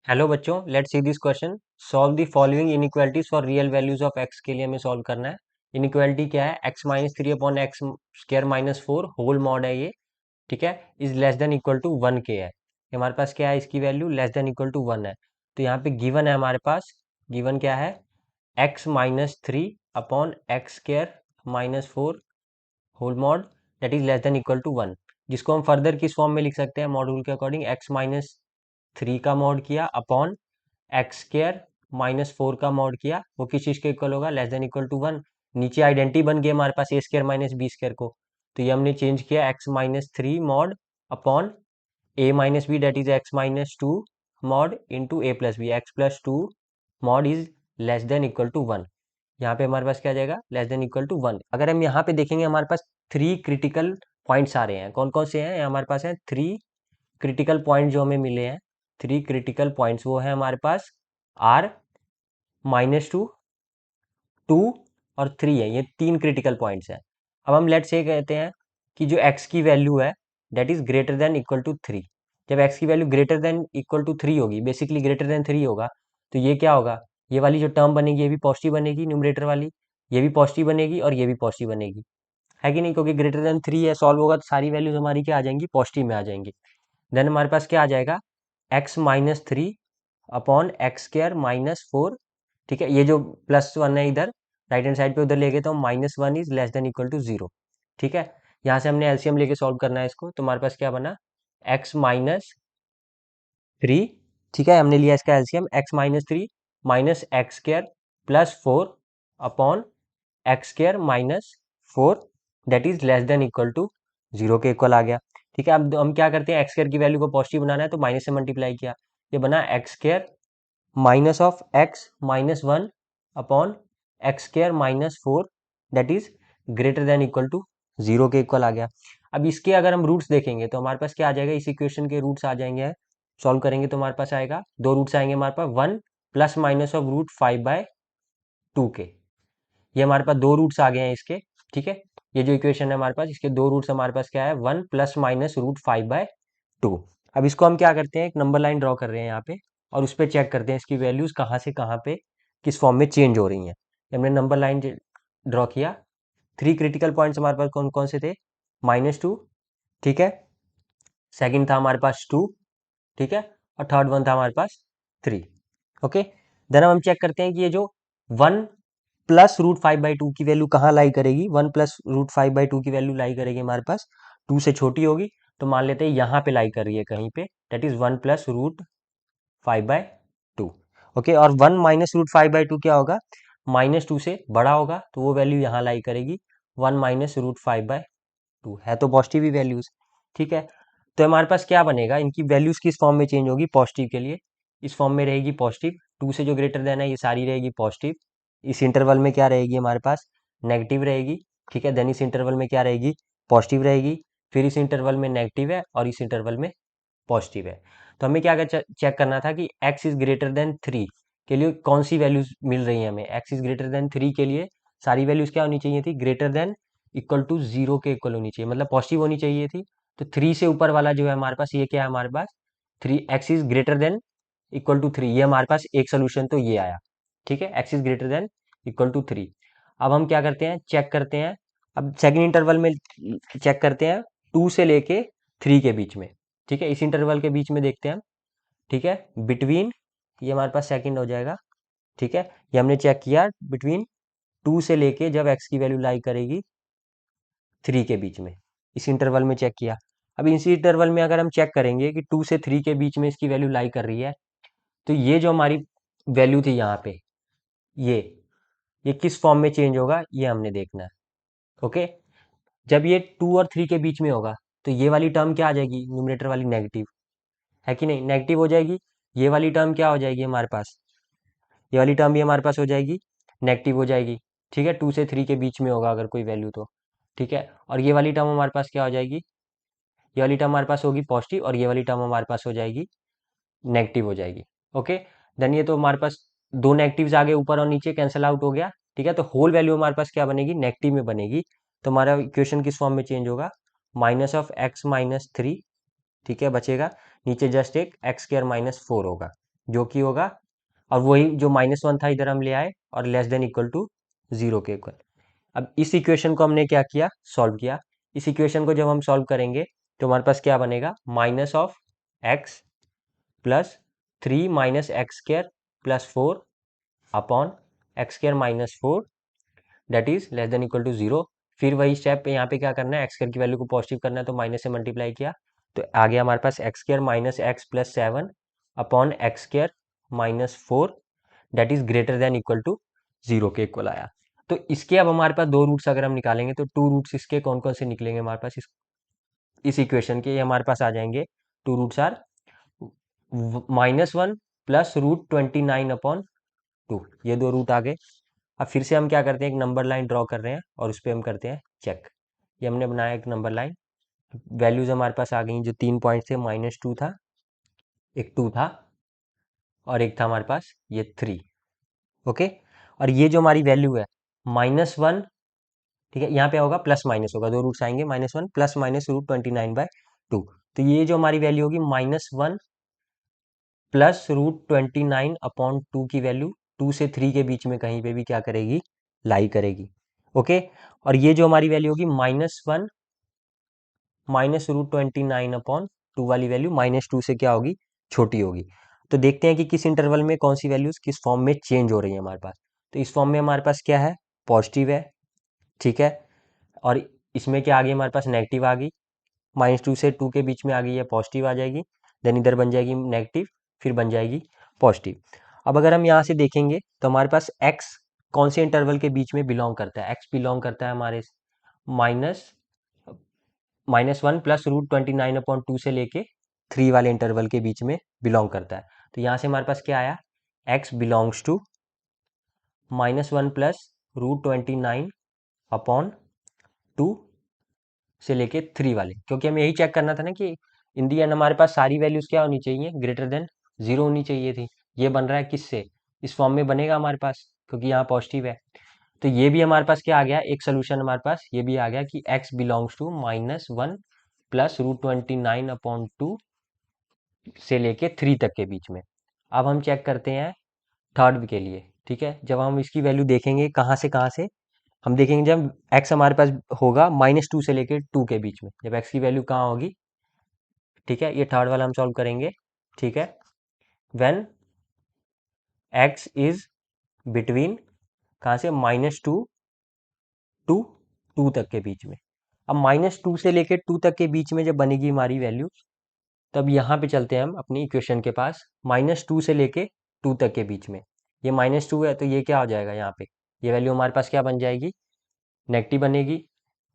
Hello बच्चों, let's see this question. Solve the following inequalities for real values of x के लिए हमें solve करना है। इनइक्वालिटी क्या है? X minus three upon x square minus four whole mod है ये। ठीक है, is less than equal to one के है। हमारे पास क्या है? इसकी value less than equal to one है। तो यहाँ पे गिवन है हमारे पास, गिवन क्या है? X minus three upon x square minus four whole mod that is less than equal to one, जिसको हम फर्दर किस फॉर्म में लिख सकते हैं? मॉड्यूल के अकॉर्डिंग एक्स माइनस थ्री का मॉड किया upon x square minus four का मॉड किया, वो किस चीज के इक्वल होगा? Less than equal to one. नीचे आइडेंटिटी बन गई हमारे पास a square minus b square को, तो ये हमने चेंज किया x minus three mod upon a minus b that is x minus two mod into a plus b, x plus two mod is less than equal to one. यहाँ पे हमारे पास क्या आ जाएगा? Less than equal to one. अगर हम यहाँ पे देखेंगे हमारे पास थ्री क्रिटिकल पॉइंट्स आ रहे हैं। कौन कौन से हैं? हमारे पास है थ्री क्रिटिकल पॉइंट जो हमें मिले हैं। थ्री क्रिटिकल पॉइंट्स वो है हमारे पास आर माइनस टू, टू और थ्री है। ये तीन क्रिटिकल पॉइंट्स हैं। अब हम लेट्स से कहते हैं कि जो एक्स की वैल्यू है that is greater than equal to three. जब एक्स की value greater than equal to three होगी, बेसिकली ग्रेटर देन थ्री होगा, तो ये क्या होगा? ये वाली जो टर्म बनेगी ये भी पॉजिटिव बनेगी, न्यूमरेटर वाली ये भी पॉजिटिव बनेगी और ये भी पॉजिटिव बनेगी, है कि नहीं? क्योंकि ग्रेटर देन थ्री है, सॉल्व होगा तो सारी वैल्यूज हमारी क्या आ जाएंगी? पॉजिटिव में आ जाएंगी। देन हमारे पास क्या आ जाएगा? X minus three upon x square minus four. ठीक है, ये जो प्लस वन है इधर राइट हैंड साइड पे उधर लेके, तो minus one is less than equal to zero. ठीक है, यहाँ से हमने एलसीएम लेके सॉल्व करना है इसको, तो हमारे पास क्या बना? एक्स माइनस थ्री, ठीक है, हमने लिया इसका LCM, x minus three minus x square plus four upon x square minus four that is less than equal to zero के इक्वल आ गया। ठीक है, अब हम क्या करते हैं? एक्स स्क्र की वैल्यू को पॉजिटिव बनाना है तो माइनस से मल्टीप्लाई किया, ये बना x square minus of x minus one upon x square minus four that is greater than equal to zero के इक्वल आ गया। अब इसके अगर हम रूट्स देखेंगे तो हमारे पास क्या आ जाएगा? इस इक्वेशन के रूट्स आ जाएंगे, सॉल्व करेंगे तो हमारे पास आएगा, दो रूट्स आएंगे हमारे पास, one plus minus of root five by two के। ये हमारे पास दो रूट्स आ गए हैं इसके। ठीक है, ये जो इक्वेशन है हमारे पास, इसके दो रूट्स हमारे पास क्या है? One plus minus root five by two. अब इसको हम क्या करते हैं? एक नंबर लाइन ड्रॉ कर रहे हैं यहाँ पे, और उस पर चेक करते हैं इसकी वैल्यूज कहाँ से कहाँ पे किस फॉर्म में चेंज हो रही हैं। हमने नंबर लाइन ड्रॉ किया, थ्री क्रिटिकल पॉइंट्स हमारे पास कौन कौन से थे? माइनस टू, ठीक है, सेकंड था हमारे पास टू, ठीक है, और थर्ड वन था हमारे पास थ्री। ओके, देन हम चेक करते हैं कि ये जो one plus root five by two की वैल्यू कहाँ लाई करेगी? One plus root five by two की वैल्यू लाई करेगी हमारे पास, टू से छोटी होगी, तो मान लेते हैं यहाँ पे लाई कर रही है कहीं पे, that is one plus root five by two. Okay, और one minus root five by two क्या होगा? माइनस टू से बड़ा होगा, तो वो वैल्यू यहाँ लाई करेगी, one minus root five by two, है तो पॉजिटिव ही वैल्यूज। ठीक है, तो हमारे पास क्या बनेगा? इनकी वैल्यूज किस फॉर्म में चेंज होगी? पॉजिटिव के लिए इस फॉर्म में रहेगी पॉजिटिव, टू से जो ग्रेटर देन है ये सारी रहेगी पॉजिटिव। इस इंटरवल में क्या रहेगी हमारे पास? नेगेटिव रहेगी। ठीक है, देन इस इंटरवल में क्या रहेगी? पॉजिटिव रहेगी। फिर इस इंटरवल में नेगेटिव है और इस इंटरवल में पॉजिटिव है। तो हमें क्या चेक करना था कि x is greater than three के लिए कौन सी वैल्यूज मिल रही है हमें? x is greater than three के लिए सारी वैल्यूज क्या होनी चाहिए थी? Greater than equal to zero के इक्वल होनी चाहिए, मतलब पॉजिटिव होनी चाहिए थी। तो थ्री से ऊपर वाला जो है हमारे पास, ये क्या है हमारे पास? Three, x is greater than equal to three, ये हमारे पास एक सोल्यूशन तो ये आया। ठीक है, x is greater than equal to three. अब हम क्या करते हैं? चेक करते हैं, अब सेकंड इंटरवल में चेक करते हैं, टू से लेके थ्री के बीच में। ठीक है, इस इंटरवल के बीच में देखते हैं हम। ठीक है, बिटवीन, ये हमारे पास सेकंड हो जाएगा। ठीक है, ये हमने चेक किया बिटवीन टू से लेके जब एक्स की वैल्यू लाई करेगी थ्री के बीच में, इस इंटरवल में चेक किया। अब इसी इंटरवल में अगर हम चेक करेंगे कि टू से थ्री के बीच में इसकी वैल्यू लाई कर रही है, तो ये जो हमारी वैल्यू थी यहाँ पे, ये ये किस फॉर्म में चेंज होगा ये हमने देखना है। ओके, जब ये टू और थ्री के बीच में होगा तो ये वाली टर्म क्या आ जाएगी? न्यूमरेटर वाली नेगेटिव, है कि नहीं? नेगेटिव हो जाएगी। ये वाली टर्म क्या हो जाएगी हमारे पास? ये वाली टर्म भी हमारे पास हो जाएगी, नेगेटिव हो जाएगी। ठीक है, टू से थ्री के बीच में होगा अगर कोई वैल्यू तो। ठीक है, और ये वाली टर्म हमारे पास क्या हो जाएगी? ये वाली टर्म हमारे पास होगी पॉजिटिव, और ये वाली टर्म हमारे पास हो जाएगी नेगेटिव हो जाएगी। ओके, देन ये तो हमारे पास दो नेगेटिव्स आगे ऊपर और नीचे कैंसिल आउट हो गया। ठीक है, तो होल वैल्यू हमारे पास क्या बनेगी? नेगेटिव में बनेगी। तो हमारा इक्वेशन किस फॉर्म में चेंज होगा? Minus of x minus three, ठीक है, बचेगा नीचे जस्ट एक एक्स स्क्र माइनस फोर होगा। जो कि होगा, और वही जो -1 था इधर हम ले आए और लेस देन इक्वल टू 0 के इक्वल। अब इस इक्वेशन को हमने क्या किया, सॉल्व किया। इस इक्वेशन को जब हम सॉल्व करेंगे तो हमारे पास क्या बनेगा, minus of x plus 3 minus x square plus 4 upon x square minus 4 that is less than equal to 0। फिर वही स्टेप यहाँ पे क्या करना है, एक्स स्क्र की वैल्यू को पॉजिटिव करना है तो माइनस से मल्टीप्लाई किया, तो आ गया हमारे पास x square minus x plus 7 upon x square minus 4 that is greater than equal to 0 के इक्वल आया। तो इसके अब हमारे पास दो रूट्स अगर हम निकालेंगे तो टू रूट्स इसके कौन कौन से निकलेंगे हमारे पास, इस इक्वेशन के ये हमारे पास आ जाएंगे। Two roots are -1 plus √29 upon 2, ये दो रूट आ गए। अब फिर से हम क्या करते हैं, एक नंबर लाइन ड्रॉ कर रहे हैं और उस पर हम करते हैं चेक। ये हमने बनाया एक नंबर लाइन, वैल्यूज हमारे पास आ गई, जो 3 पॉइंट थे, -2 था, एक 2 था और एक था हमारे पास ये 3। ओके, और ये जो हमारी वैल्यू है -1, ठीक है, यहाँ पे होगा प्लस माइनस होगा, दो रूट्स आएंगे, -1 प्लस माइनस √29/2। तो ये जो हमारी वैल्यू होगी -1 प्लस √29 अपॉन 2 की वैल्यू 2 से 3 के बीच में कहीं पे भी क्या करेगी, लाई करेगी। ओके, और ये जो हमारी वैल्यू होगी -1 माइनस √29 अपॉन 2 वाली वैल्यू -2 से क्या होगी, छोटी होगी। तो देखते हैं कि किस इंटरवल में कौन सी वैल्यूज किस फॉर्म में चेंज हो रही है हमारे पास। तो इस फॉर्म में हमारे पास क्या है, पॉजिटिव है, ठीक है, और इसमें क्या आ गई हमारे पास, नेगेटिव आ गई, -2 से 2 के बीच में आ गई है, पॉजिटिव आ जाएगी, देन इधर बन जाएगी नेगेटिव, फिर बन जाएगी पॉजिटिव। अब अगर हम यहाँ से देखेंगे तो हमारे पास x कौन से इंटरवल के बीच में बिलोंग करता है, x बिलोंग करता है हमारे माइनस -1 प्लस √29/2 से लेके 3 वाले इंटरवल के बीच में बिलोंग करता है। तो यहाँ से हमारे पास क्या आया, x बिलोंग्स टू -1 प्लस √29/2 से लेके 3 वाले, क्योंकि हमें यही चेक करना था ना कि इन दी एंड हमारे पास सारी वैल्यूज क्या होनी चाहिए, ग्रेटर देन 0 होनी चाहिए थी। ये बन रहा है किससे, इस फॉर्म में बनेगा हमारे पास, क्योंकि यहाँ पॉजिटिव है। तो ये भी हमारे पास क्या आ गया, एक सोल्यूशन हमारे पास ये भी आ गया कि x बिलोंग्स टू -1 प्लस √29/2 से लेके 3 तक के बीच में। अब हम चेक करते हैं थर्ड के लिए, ठीक है, जब हम इसकी वैल्यू देखेंगे कहाँ से हम देखेंगे, जब x हमारे पास होगा -2 से लेके 2 के बीच में, जब x की वैल्यू कहाँ होगी, ठीक है, ये थर्ड वाला हम सॉल्व करेंगे, ठीक है, व्हेन x इज बिटवीन कहाँ से, -2 टू 2 तक के बीच में। अब -2 से लेके 2 तक के बीच में जब बनेगी हमारी वैल्यू, तब यहाँ पे चलते हैं हम अपनी इक्वेशन के पास, -2 से लेके 2 तक के बीच में, ये -2 है तो ये क्या हो जाएगा, यहाँ पे ये वैल्यू हमारे पास क्या बन जाएगी, नेगेटिव बनेगी,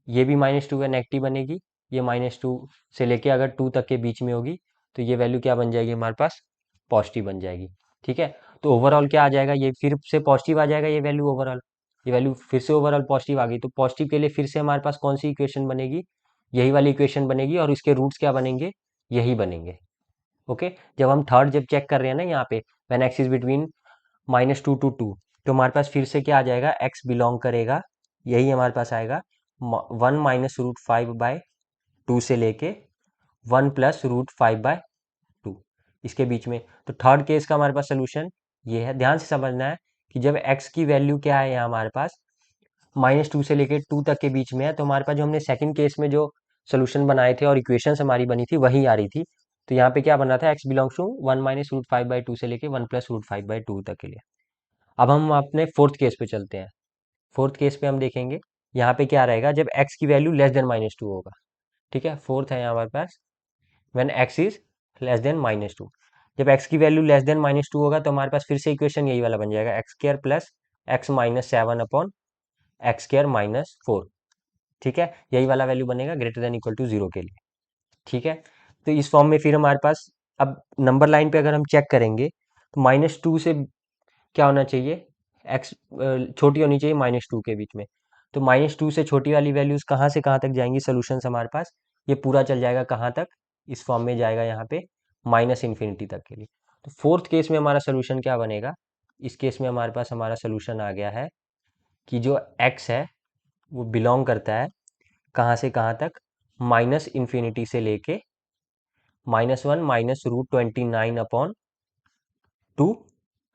ये भी -2 है, नेगेटिव बनेगी, ये -2 से लेके अगर 2 तक के बीच में होगी तो ये वैल्यू क्या बन जाएगी हमारे पास, पॉजिटिव बन जाएगी, ठीक है। तो ओवरऑल क्या आ जाएगा, ये फिर से पॉजिटिव आ जाएगा, ये वैल्यू ओवरऑल, ये वैल्यू फिर से ओवरऑल पॉजिटिव आ गई, तो पॉजिटिव के लिए फिर से हमारे पास कौन सी इक्वेशन बनेगी, यही वाली इक्वेशन बनेगी, और इसके रूट्स क्या बनेंगे, यही बनेंगे। ओके, जब हम थर्ड जब चेक कर रहे हैं ना यहाँ पे, when x is between -2 to 2, तो हमारे पास फिर से क्या आ जाएगा, एक्स बिलोंग करेगा, यही हमारे पास आएगा 1 माइनस √5/2 से लेके 1 प्लस √5/2, इसके बीच में। तो थर्ड केस का हमारे पास सोल्यूशन ये है, ध्यान से समझना है कि जब x की वैल्यू क्या है यहाँ हमारे पास, -2 से लेके 2 तक के बीच में है, तो हमारे पास जो हमने सेकंड केस में जो सोल्यूशन बनाए थे और इक्वेशंस हमारी बनी थी वही आ रही थी। तो यहाँ पे क्या बन रहा था, x बिलोंग्स टू 1 माइनस √5/2 से लेके 1 प्लस √5/2 तक के लिए। अब हम अपने फोर्थ केस पे चलते हैं। फोर्थ केस पे हम देखेंगे यहाँ पे क्या रहेगा, जब x की वैल्यू लेस देन -2 होगा, ठीक है, फोर्थ है यहाँ हमारे पास, when x is less than -2। जब x की वैल्यू लेस देन -2 होगा तो हमारे पास फिर से इक्वेशन यही वाला बन जाएगा, x square plus x minus 7 upon x square -4, ठीक है, यही वाला वैल्यू बनेगा ग्रेटर देन इक्वल टू 0 के लिए, ठीक है। तो इस फॉर्म में फिर हमारे पास अब नंबर लाइन पे अगर हम चेक करेंगे तो -2 से क्या होना चाहिए, एक्स छोटी होनी चाहिए -2 के बीच में। तो -2 से छोटी वाली वैल्यूज कहाँ से कहाँ तक जाएंगी सोल्यूशंस हमारे पास, ये पूरा चल जाएगा कहाँ तक, इस फॉर्म में जाएगा यहाँ पे -∞ तक के लिए। तो फोर्थ केस में हमारा सोल्यूशन क्या बनेगा, इस केस में हमारे पास हमारा सोल्यूशन आ गया है कि जो x है वो बिलोंग करता है कहाँ से कहाँ तक, -∞ से लेके -1 माइनस √29 अपॉन 2।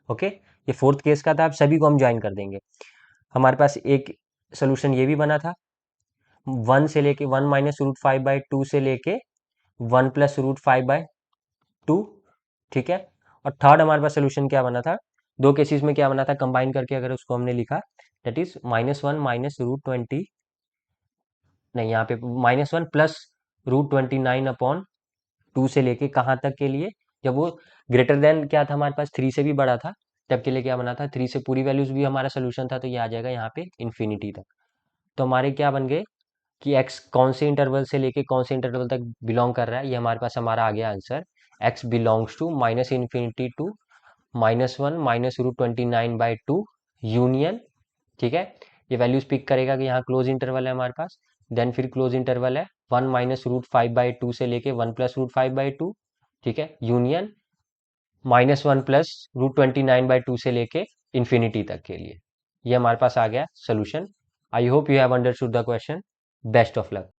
ओके, ये फोर्थ केस का था, अब सभी को हम ज्वाइन कर देंगे। हमारे पास एक सोल्यूशन ये भी बना था, 1 से लेके 1 - √5/2 से लेके 1 + √5/2, ठीक है। और थर्ड हमारे पास सोल्यूशन क्या बना था, दो केसेस में क्या बना था, कंबाइन करके अगर उसको हमने लिखा, दैट इज -1 - √20, नहीं यहाँ पे -1 + √29/2 से लेके कहाँ तक के लिए, जब वो ग्रेटर देन क्या था हमारे पास 3 से भी बड़ा था, तब के लिए क्या बना था, 3 से पूरी वैल्यूज भी हमारा सोल्यूशन था, तो ये आ जाएगा यहाँ पे इन्फिनिटी तक। तो हमारे क्या बन गए कि x कौन से इंटरवल से लेके कौन से इंटरवल तक बिलोंग कर रहा है, ये हमारे पास हमारा आ गया answer, x belongs to -∞ to -1 - √29/2 union, ठीक है। ये वैल्यूज पिक करेगा कि यहाँ क्लोज इंटरवल है हमारे पास, देन फिर क्लोज इंटरवल है 1 - √5/2 से लेके 1 + √5/2, ठीक है, यूनियन -1 + √29/2 से लेके इन्फिनिटी तक के लिए। ये हमारे पास आ गया solution. I hope you have understood the question. Best of luck.